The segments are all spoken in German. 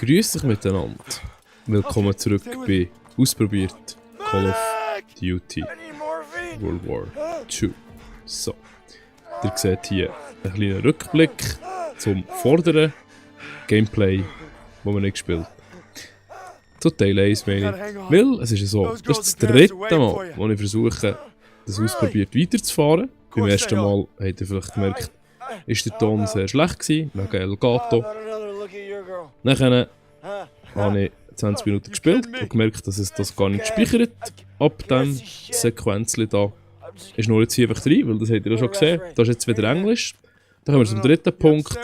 Grüß euch miteinander. Willkommen zurück bei Ausprobiert Call of Duty World War II. So, ihr seht hier einen kleinen Rückblick zum vorderen Gameplay, das wir nicht gespielt haben. Zu Teil 1 meine ich. Weil es ist ja so, das ist das dritte Mal, wo ich versuche, das ausprobiert weiterzufahren. Beim ersten Mal habt ihr vielleicht gemerkt, ist der Ton sehr schlecht gewesen, wegen Elgato. Nachher habe ich 20 Minuten gespielt und gemerkt, dass es das gar nicht speichert. Ab dem Sequenzchen da ist nur jetzt hier einfach drin, weil das habt ihr ja schon gesehen. Das ist jetzt wieder Englisch. Dann kommen wir zum dritten Punkt.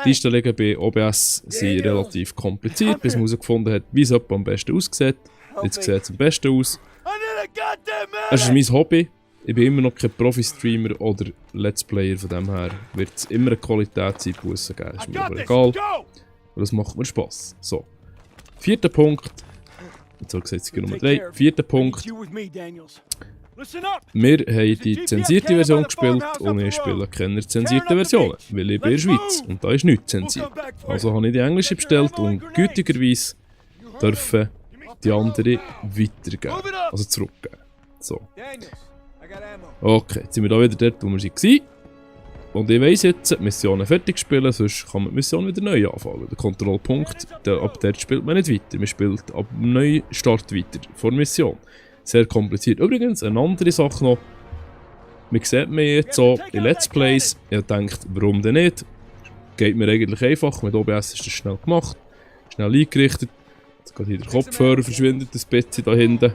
Die Einstellungen bei OBS sind relativ kompliziert, bis man herausgefunden hat, wie es am besten aussieht. Jetzt sieht es am besten aus. Es ist mein Hobby. Ich bin immer noch kein Profi-Streamer oder Let's Player, von dem her wird es immer eine Qualitätseinbuße geben. Ist mir aber egal. Und das macht mir Spass. So. Vierter Punkt. Jetzt habe ich gesagt, Nummer 3. Vierter Punkt. Wir haben die zensierte Version gespielt und ich spiele keine zensierte Versionen, weil ich bin in der Schweiz und da ist nichts zensiert. Also habe ich die englische bestellt und gütigerweise dürfen die andere weitergeben, also zurückgeben. So. Okay, jetzt sind wir da wieder dort, wo wir waren. Und ich weiss jetzt, die Missionen fertig spielen, sonst kann man die Mission wieder neu anfangen. Der Kontrollpunkt, ab dort spielt man nicht weiter. Man spielt ab dem Neustart weiter, vor der Mission. Sehr kompliziert. Übrigens, eine andere Sache noch. Man sieht mich jetzt so in Let's Plays. Ich denkt, warum denn nicht? Geht mir eigentlich einfach. Mit OBS ist das schnell gemacht. Schnell eingerichtet. Jetzt geht hier der Kopfhörer verschwindet ein bisschen da hinten.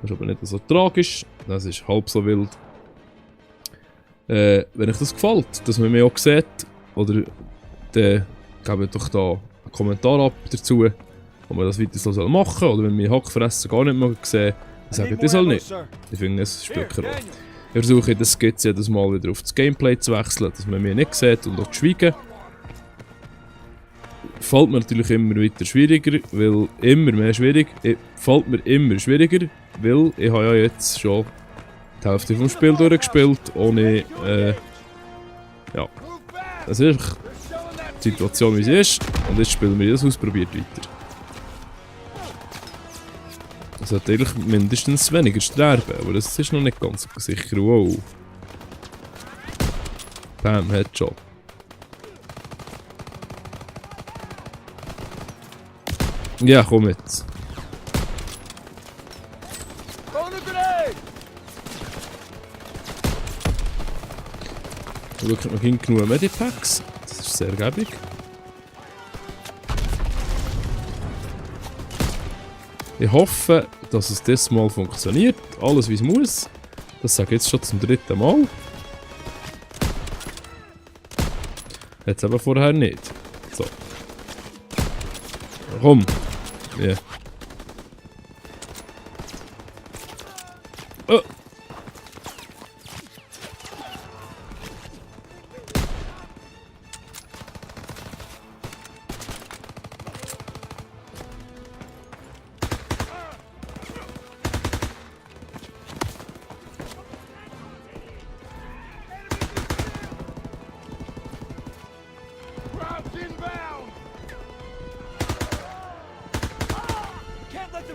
Das ist aber nicht so tragisch. Das ist halb so wild. Wenn euch das gefällt, dass man mich auch sieht, oder dann gebt doch da einen Kommentar ab dazu, ob man das weiter so machen soll. Oder wenn wir Hackfressen gar nicht mehr sehen, dann sagen das soll nicht. Ich finde, es spielt keine Rolle. Ich versuche das Skizze jedes Mal wieder auf das Gameplay zu wechseln, dass man mich nicht sieht und auch zu schweigen. Fällt mir natürlich immer weiter schwieriger, weil immer mehr schwierig. Fällt mir immer schwieriger, weil ich habe ja jetzt schon die Hälfte vom Spiel durchgespielt, ohne, ja. Das ist die Situation, wie sie ist, und jetzt spielen wir das ausprobiert weiter. Es hat eigentlich mindestens weniger sterben, aber das ist noch nicht ganz sicher. Wow. Bam, Headshot. Ja, komm jetzt. Wir haben noch genug Medipacks. Das ist sehr gäbig. Ich hoffe, dass es dieses Mal funktioniert. Alles wie es muss. Das sage ich jetzt schon zum dritten Mal. Jetzt aber vorher nicht. So. Komm. Ja. Yeah. Oh.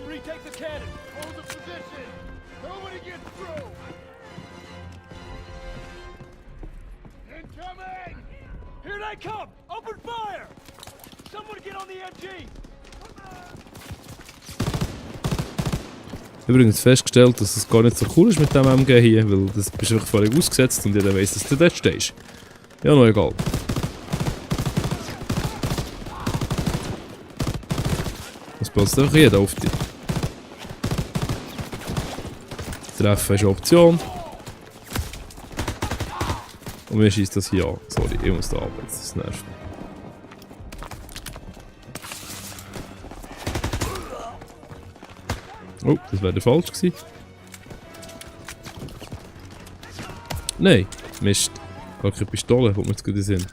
Retake the cannon! Hold the position! Nobody gets through! Incoming! Here they come! Open fire! Someone get on the MG! Übrigens festgestellt, dass es gar nicht so cool ist mit dem MG hier, weil das bist einfach völlig ausgesetzt und jeder weiss, dass du dort stehst. Ja, noch egal. Das passt einfach jeder auf dich. Treffen ist eine Option. Und mir schießt das hier an. Sorry, ich muss da arbeiten, das nervt mich. Oh, das wäre falsch gewesen. Nein, Mist. Gar keine Pistole, kommt mir jetzt gerade in den Sinn.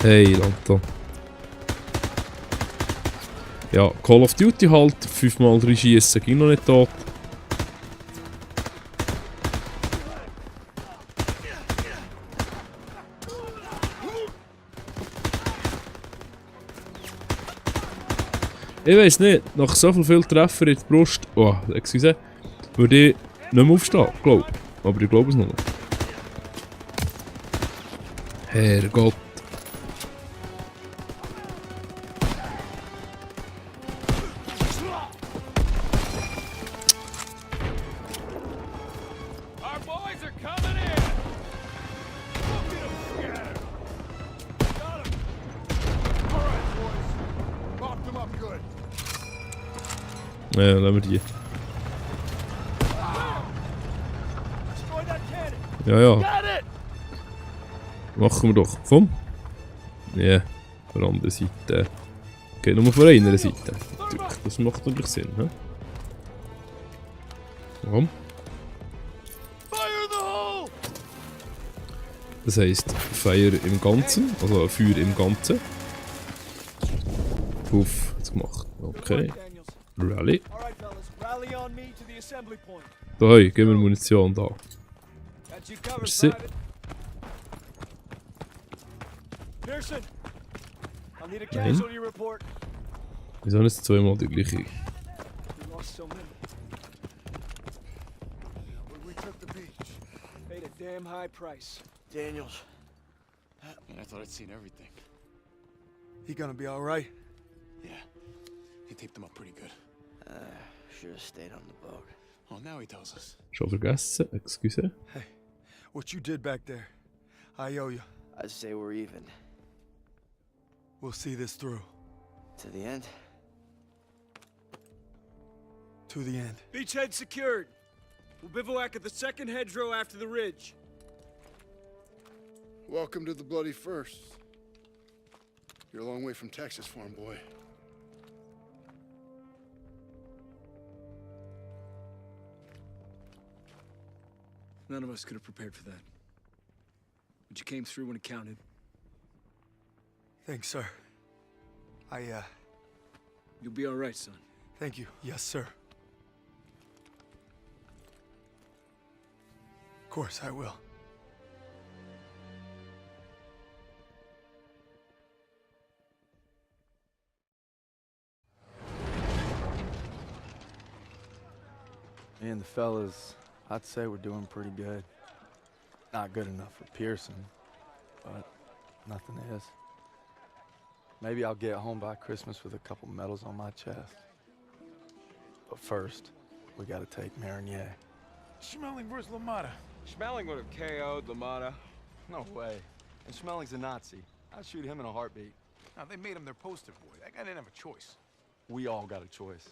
Hey, Lanto. Ja, Call of Duty halt, 5x 3 schiessen, ging noch nicht tot. Ich weiss nicht, nach so viel Treffer in die Brust, oh, excuse, würde ich nicht mehr aufstehen, glaube ich. Aber ich glaube es noch nicht. Herrgott. Our boys are coming in. Look at 'em scatter. Got 'em. All right, boys. Locked them up good. Ja, lassen wir die. Destroy that cannon. Ja, ja, Got it. machen wir doch. Komm. Ja, von der anderen Seite. Geht nur von einer Seite. Das macht natürlich Sinn, hä? Komm. Fire in the hole. Das heisst Feuer im Ganzen, also Feuer im Ganzen. Puff, jetzt gemacht. Okay. Daniels. Rally. All right, fellas. Rally on me to the assembly point. Da, hey, geben wir Munition da. Got you covered, Merci. Private. Pearson, I'll need a Nein. casualty report. Wieso nicht zweimal die gleiche? We lost so many. We took the beach. Paid a damn high price. Daniels, Man, I thought I'd seen everything. he gonna be all right? Yeah, he taped them up pretty good. Should have stayed on the boat. Oh, now he tells us. Schon vergessen, excuse. What you did back there, I owe you. I'd say we're even. We'll see this through To the end? to the end. Beachhead secured. We'll bivouac at the second hedgerow after the ridge. Welcome to the Bloody First. You're a long way from Texas, farm boy. None of us could have prepared for that. But you came through when it counted. Thanks, sir. You'll be all right, son. Thank you. Yes, sir. Of course, I will. Me and the fellas, I'd say we're doing pretty good. Not good enough for Pearson, but nothing is. Maybe I'll get home by Christmas with a couple medals on my chest. But first, we gotta take Marigny. Schmeling versus LaMotta. Schmeling would have KO'd LaMotta. No way. And Schmeling's a Nazi. I'd shoot him in a heartbeat. Now, they made him their poster boy. That guy didn't have a choice. We all got a choice.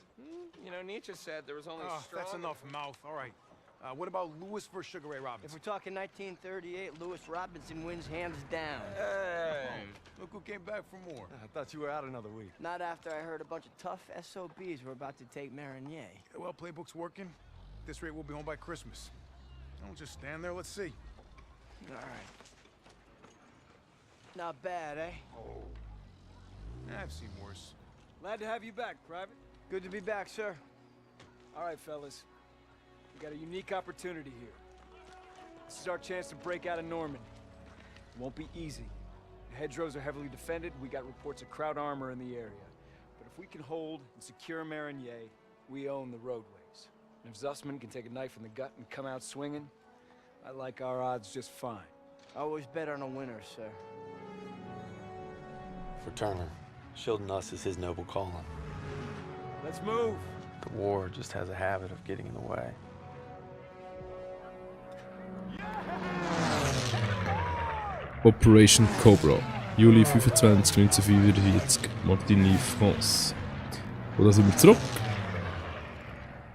You know, Nietzsche said there was only Oh, strong... that's enough mouth. All right. What about Lewis versus Sugar Ray If Robinson? we're talking 1938, Lewis Robinson wins hands down. Hey. Look who came back for more. I thought you were out another week. Not after I heard a bunch of tough SOBs were about to take Marigny. Well, playbook's working. At this rate, we'll be home by Christmas. Don't just stand there. Let's see. All right. Not bad, eh? I've seen worse. Glad to have you back, Private. Good to be back, sir. All right, fellas. We got a unique opportunity here. This is our chance to break out of Normandy. It won't be easy. The hedgerows are heavily defended. We got reports of Kraut armor in the area. But if we can hold and secure Marigny, we own the roadways. And if Zussman can take a knife in the gut and come out swinging, I like our odds just fine. Always bet on a winner, sir. For Turner, shielding us is his noble calling. Let's move. The war just has a habit of getting in the way. Operation Cobra. Juli 25, 1945, Martigny, France. Und da sind wir zurück.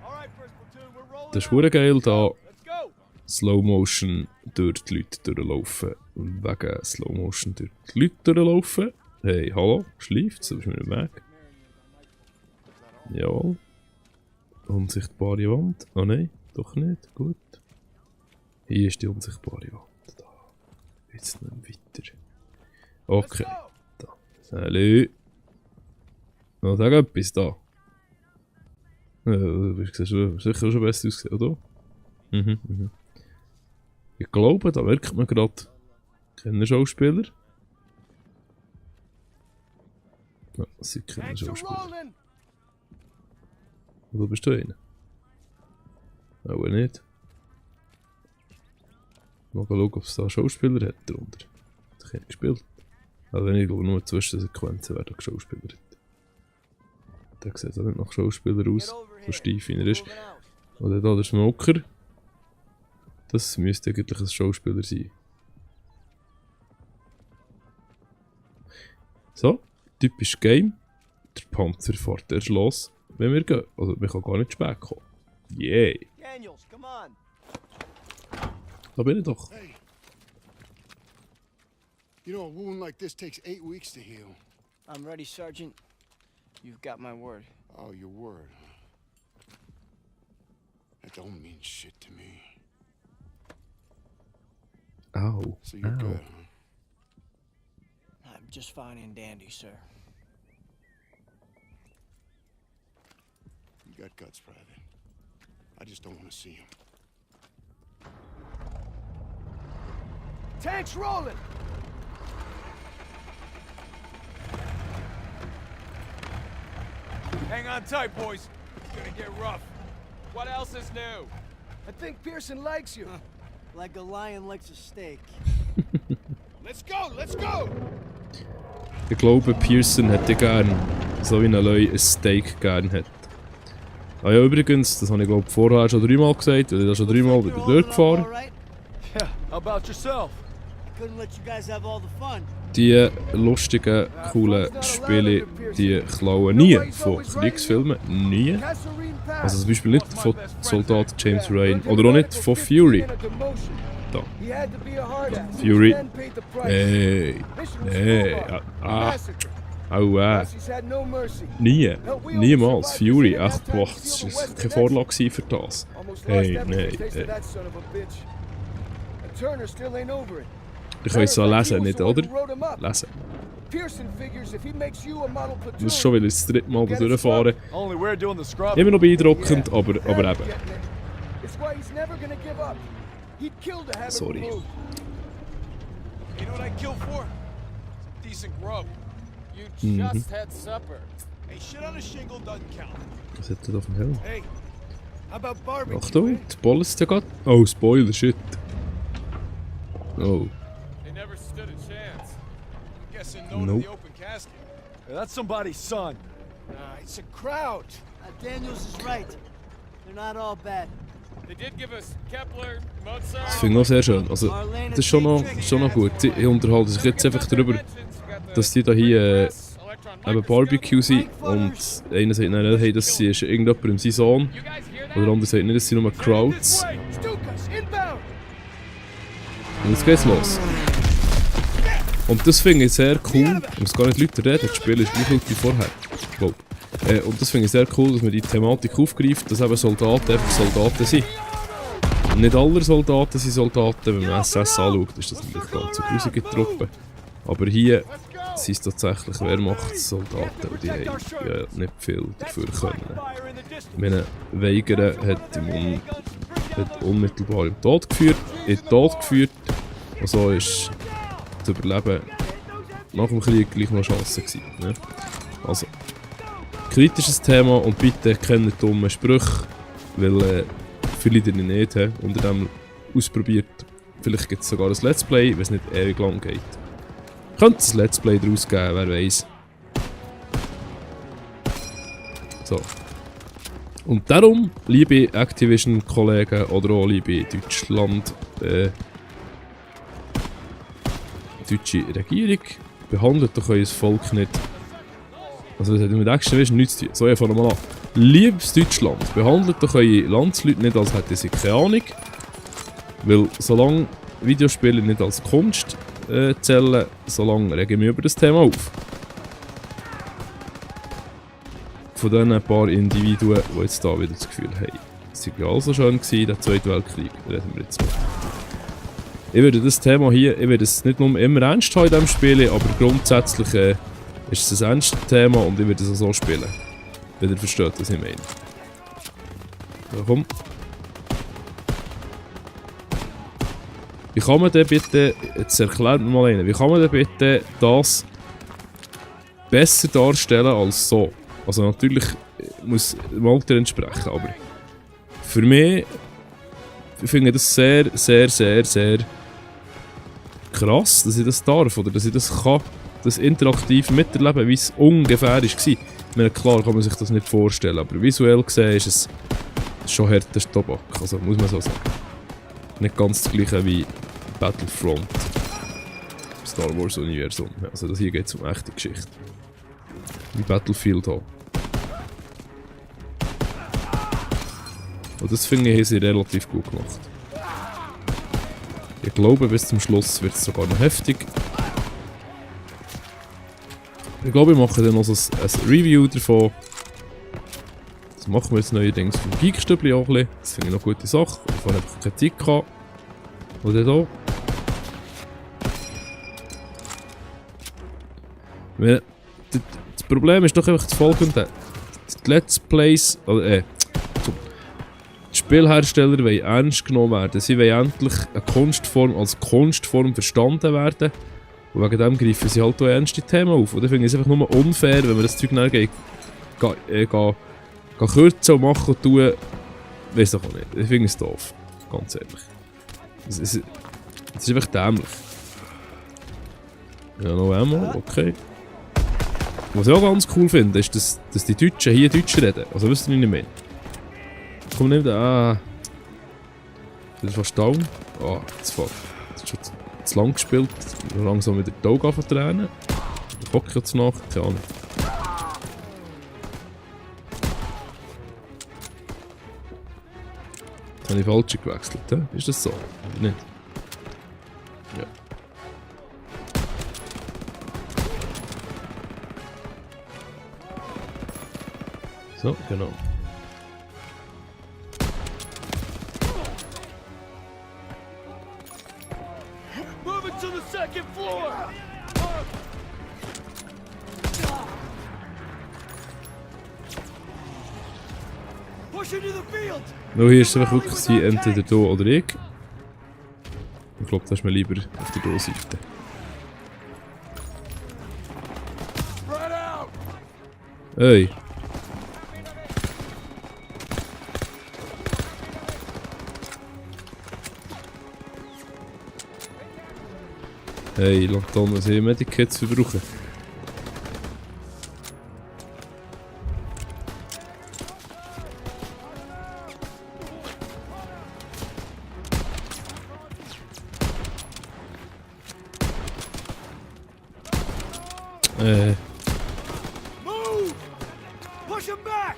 All right, first platoon, we're rolling. Das ist verdammt geil, da Let's go. Slow Motion durch die Leute durchlaufen. Wegen Slow Motion durch die Leute durchlaufen. Hey, hallo, schläft, du bist mir im Weg. Jawohl. Unsichtbare Wand. Oh nein, doch nicht. Gut. Hier ist die unsichtbare Wand. Da. Jetzt nicht weiter. Okay. Da. Salut. Ja, sag etwas da. Du siehst sicher schon besser ausgesehen, oder? Ich glaube, da merkt man gerade, kennen Schauspieler. Ja, sie kennen Schauspieler. Wo bist du einer? Auch nicht. Mal schauen, ob es da Schauspieler hat darunter. Das habe ich gespielt. Also ich glaube nur Zwischensequenzen, wer da Schauspieler hat. Der sieht auch nicht nach Schauspieler aus, so steif wie er ist. Oder da der Smoker. Das müsste eigentlich ein Schauspieler sein. So, typisch Game. Der Panzer fährt erst los, wenn wir gehen. Also wir können gar nicht spät kommen. Yay! Daniels, come on. Da bin ich doch. Hey. You know, a wound like this takes 8 weeks to heal. I'm ready, Sergeant. You've got my word. Oh, your word, huh? That don't mean shit to me. Ow. So you're good, huh? I'm just fine and dandy, sir. You got guts, Private. I just don't want to see him. Tanks rolling! Hang on tight, boys. It's gonna get rough. What else is new? I think Pearson likes you. Like a lion likes a steak. Let's go, let's go! Ich glaube, Pearson hätte gern, so wie ein Leu ein Steak gern hat. Ah ja, übrigens, das habe ich glaube vorher schon 3-mal gesagt, weil ich da schon 3-mal wieder durchgefahren. Yeah, how about yourself? Couldn't let you guys have all the fun. Die lustigen, coolen Spiele, die klauen nie von Kriegsfilmen, nie. Also zum Beispiel nicht von Soldat James Ryan oder auch nicht von Fury. Da. Fury. Hey. Nie. Niemals. Fury. Echt, boah, das war keine Vorlage für das. Hey, nein. Ich kann es so lesen, nicht, oder? Lesen. Das ist schon, weil ich das 3. Mal da durchfahre. Immer noch beeindruckend, aber eben. Sorry. You know what I'd kill for? Some decent grub. You just had supper. Hey, shit on a shingle doesn't count. Was hat er da für einen Helm? Hey, how about barbecue? Achtung, die Bolle ist ja gerade. Oh, Spoiler, shit. Oh. They never stood a chance. I'm guessing no Nope. to the open casket. That's somebody's son. It's a crowd. Daniels is right. They're not all bad. They did give us Kepler, Mozart. Das finde ich auch sehr schön. Also, das ist schon noch gut. Sie unterhalten sich jetzt einfach darüber, dass die da hier eben Barbecue sind. Und einer sagt, nein, hey, das ist irgendjemand in seinem Sohn. Oder der andere sagt, nicht, das sind nur Crowds. Und jetzt geht's los. Und das finde ich sehr cool. Ich muss gar nicht Leute reden, das Spiel ist gleich wie vorher. Glaub. Und das finde ich sehr cool, dass man die Thematik aufgreift, dass eben Soldaten einfach Soldaten sind. Und nicht alle Soldaten sind Soldaten, wenn man SS anschaut, ist das natürlich ganz eine grusige Truppe. Aber hier sind es tatsächlich Wehrmachtssoldaten und die haben ja nicht viel dafür können. Ich meine, Weigern hat unmittelbar in den Tod geführt. Und so ist das Überleben nach dem Krieg gleich noch eine Chance gewesen. Ne? Also, kritisches Thema und bitte keine dummen Sprüche, weil viele die nicht haben, unter dem ausprobiert. Vielleicht gibt es sogar ein Let's Play, wenn es nicht ewig lang geht. Könnte es ein Let's Play daraus geben, wer weiß. So. Und darum, liebe Activision-Kollegen oder auch liebe deutsche Regierung, behandelt doch euer Volk nicht. Also das hat mit Activision nichts zu tun. So, ich fange mal an. Liebes Deutschland, behandelt doch eure Landsleute nicht, als hätten sie keine Ahnung. Weil solange Videospiele nicht als Kunst zählen, solange regen wir über das Thema auf. Von diesen ein paar Individuen, die jetzt da wieder das Gefühl haben, es war ja auch so schön gewesen, der Zweite Weltkrieg, reden wir jetzt mal. Ich würde das Thema hier, ich werde es nicht nur immer ernst haben in diesem Spiel, aber grundsätzlich ist es ein ernstes Thema und ich würde es auch so spielen. Wenn ihr versteht, was ich meine. So, komm. Wie kann man denn bitte, jetzt erklärt mir mal einen, wie kann man denn bitte das besser darstellen als so? Also natürlich muss dem Alter entsprechen, aber für mich, ich finde das sehr, sehr, sehr, sehr krass, dass ich das darf oder dass ich das kann, das interaktiv miterleben, wie es ungefähr war. Ich meine, klar kann man sich das nicht vorstellen, aber visuell gesehen ist es schon härter Tobak, also muss man so sagen. Nicht ganz das gleiche wie Battlefront, Star Wars Universum. Also das hier geht es um echte Geschichte. Wie Battlefield auch. Und das finde ich, haben sie relativ gut gemacht. Ich glaube, bis zum Schluss wird es sogar noch heftig. Ich glaube, wir machen dann noch so ein Review davon. Das machen wir jetzt neuerdings vom Geekstübli auch ein bisschen. Das finde ich noch eine gute Sache. Ich habe einfach keine Zeit gehabt. Oder hier. Das Problem ist doch einfach das Folgende. Die Let's Plays, oder die Spielhersteller wollen ernst genommen werden. Sie wollen endlich eine Kunstform als Kunstform verstanden werden. Und wegen dem greifen sie halt auch ernste Themen auf. Und ich finde es einfach nur unfair, wenn man das Zeug dann kürzen und machen und tun. Weiss doch auch nicht. Ich finde es doof. Ganz ehrlich. Es ist einfach dämlich. Ja, noch einmal, okay. Was ich auch ganz cool finde, ist, dass die Deutschen hier Deutsch reden. Also wisst ihr nicht mehr. Komm nicht da. Das ist fast down. Ah, das ist schon zu lang gespielt. Langsam wieder die Augen anfangen. Ich hocke jetzt nach. Keine Ahnung. Jetzt habe ich falsch gewechselt. He? Ist das so? Oder nicht? Ja. So, genau. Moving to the second floor! Push into the field! Nur hier ist es einfach wirklich wie entweder du oder ich. Ich glaube, da ist mir lieber auf der Do-Seite. Hey! Hey, lass da mal sehen, Medikits verbrauchen. Move! Push him back!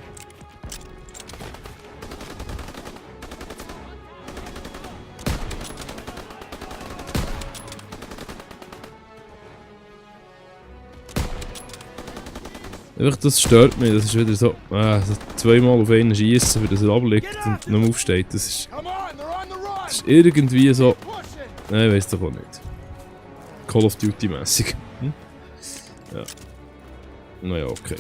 Einfach, das stört mich, das ist wieder so, so zweimal auf einen schießen, für das er abliegt und nicht mehr aufsteht. Das ist irgendwie so, nein, ich weiss doch auch nicht. Call of Duty mäßig. Ja. Naja, okay.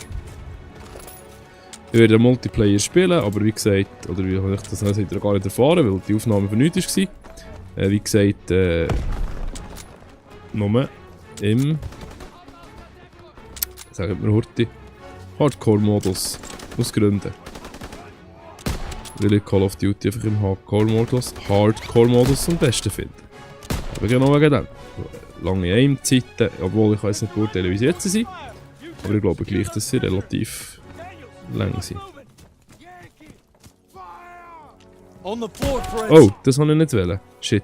Ich werde Multiplayer spielen, aber wie gesagt, oder wie habe ich das gar nicht erfahren, weil die Aufnahme von nichts war. Wie gesagt, nur im, sagen wir heute, Hardcore-Modus aus Gründen. Weil ich Call of Duty einfach im Hardcore-Modus am besten finde. Aber genau wegen dem. Lange Aim-Zeiten, obwohl ich weiß nicht beurteilen, wie sie jetzt sind. Aber ich glaube gleich, dass sie relativ lang sind. Oh, das wollte ich nicht wollen. Shit.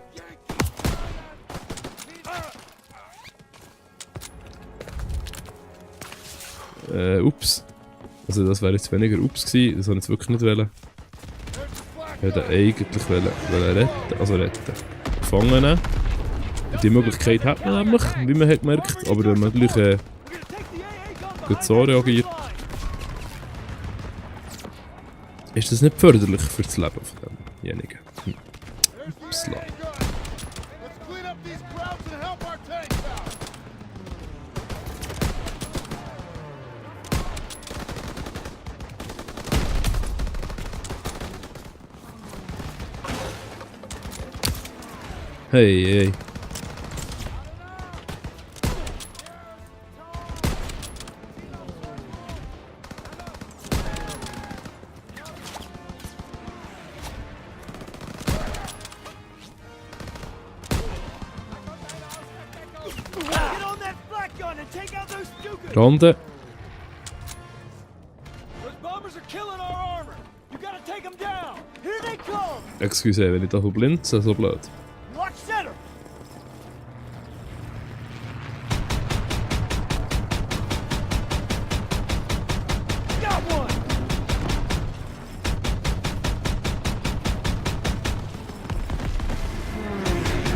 Ups. Also das wäre jetzt weniger ups gewesen, das wollte ich jetzt wirklich nicht wollen. Ich hätte eigentlich wollen retten, also retten. Gefangen nehmen. Die Möglichkeit hat man nämlich, wie man hat gemerkt, aber wenn man natürlich gut so reagiert, ist das nicht förderlich für das Leben von demjenigen. Upsla. Hey, hey. Get on that flak gun and take out those Stukas! Rande. Those bombers are killing our armor! You gotta take them down! Here they come! Excuse, wenn ich da so blind so blöd. Watch center! Got one!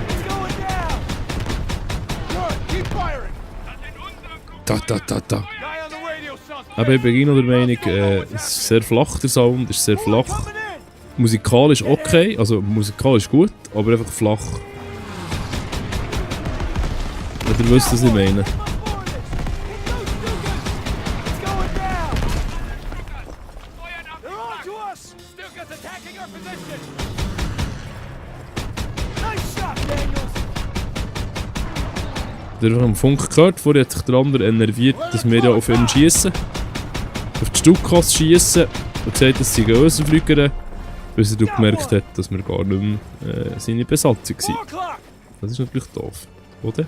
It's going down! Good, keep firing! Da. Guy on the radio suspect! Aber ich bin noch der Meinung, es ist sehr flach, der Sound ist sehr flach. Coming in! Musikalisch okay, also musikalisch gut, aber einfach flach. Wenn ihr wisst, was ich meine. It's those Stukas! It's going down! They're on to us! Stukas attacking our position! Nice shot, Daniels! Der hat am Funk gehört, vorher hat sich der andere enerviert, dass wir ja auf ihn schiessen. Auf die Stukas schiessen und gesagt, dass sie Ösenflüger, bis er gemerkt hat, dass wir gar nicht mehr seine Besatzung 4 waren. o'clock! Das ist natürlich doof, oder? It's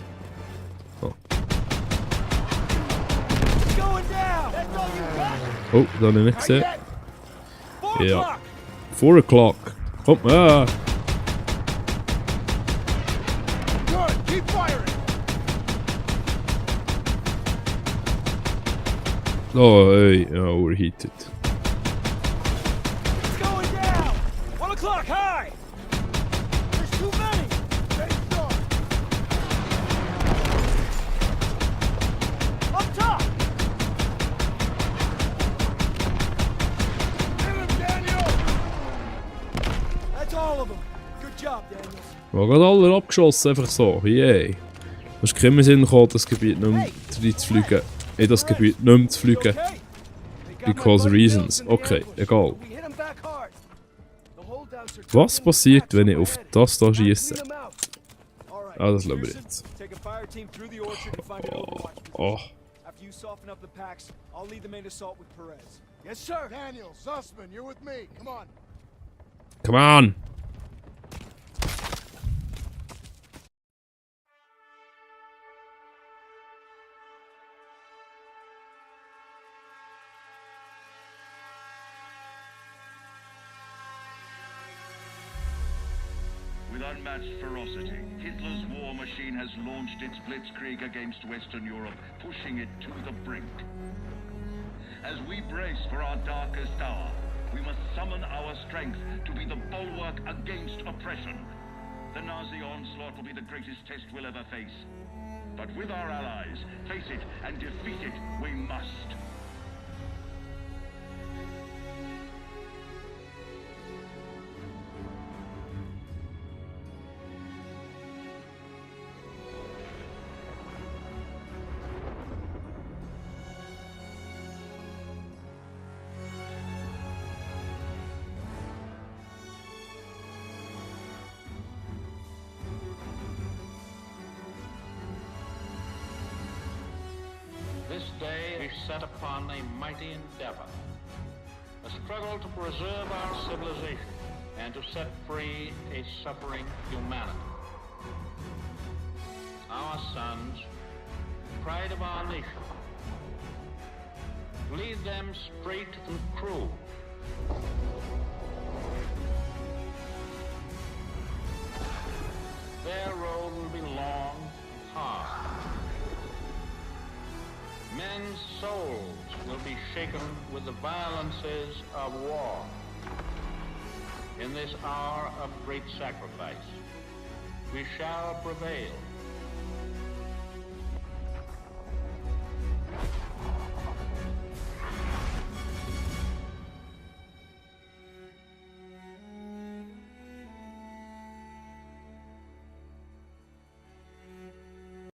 going down! That's all you got? Oh, das habe ich nicht gesehen. 4 Ja. o'clock! 4 o'clock. Kommt mal. Good, keep firing! Oh, hey, ja, overheated. It's going down! 1 o'clock, high! There's too many! Stay strong! Up top! Hit him, Daniel! That's all of them. Good job, Daniels. Wir haben gerade alle abgeschossen, einfach so. Yay. Es ist kein Sinn gekommen, das Gebiet nicht mehr reinzufliegen. In das Gebiet nicht mehr zu fliegen. Because reasons. Okay, egal. We hit 'em back hard. The holdouts are Was passiert, wenn ich auf das da schiesse? Clean 'em out. All right, Ah, das lassen wir Pearson, jetzt. take a fire team through the orchard and find an overwatch position. Oh. After you soften up the packs, I'll lead the main assault with Perez. Yes, sir! Daniel, Sussman, you're with me. Come on. Come on! With unmatched ferocity, Hitler's war machine has launched its blitzkrieg against Western Europe, pushing it to the brink. As we brace for our darkest hour, we must summon our strength to be the bulwark against oppression. The Nazi onslaught will be the greatest test we'll ever face. But with our allies, face it and defeat it we must. This day is set upon a mighty endeavor, a struggle to preserve our civilization and to set free a suffering humanity. Our sons, pride of our nation, lead them straight and true. Their road will be long and hard. Men's souls will be shaken with the violences of war. In this hour of great sacrifice, we shall prevail.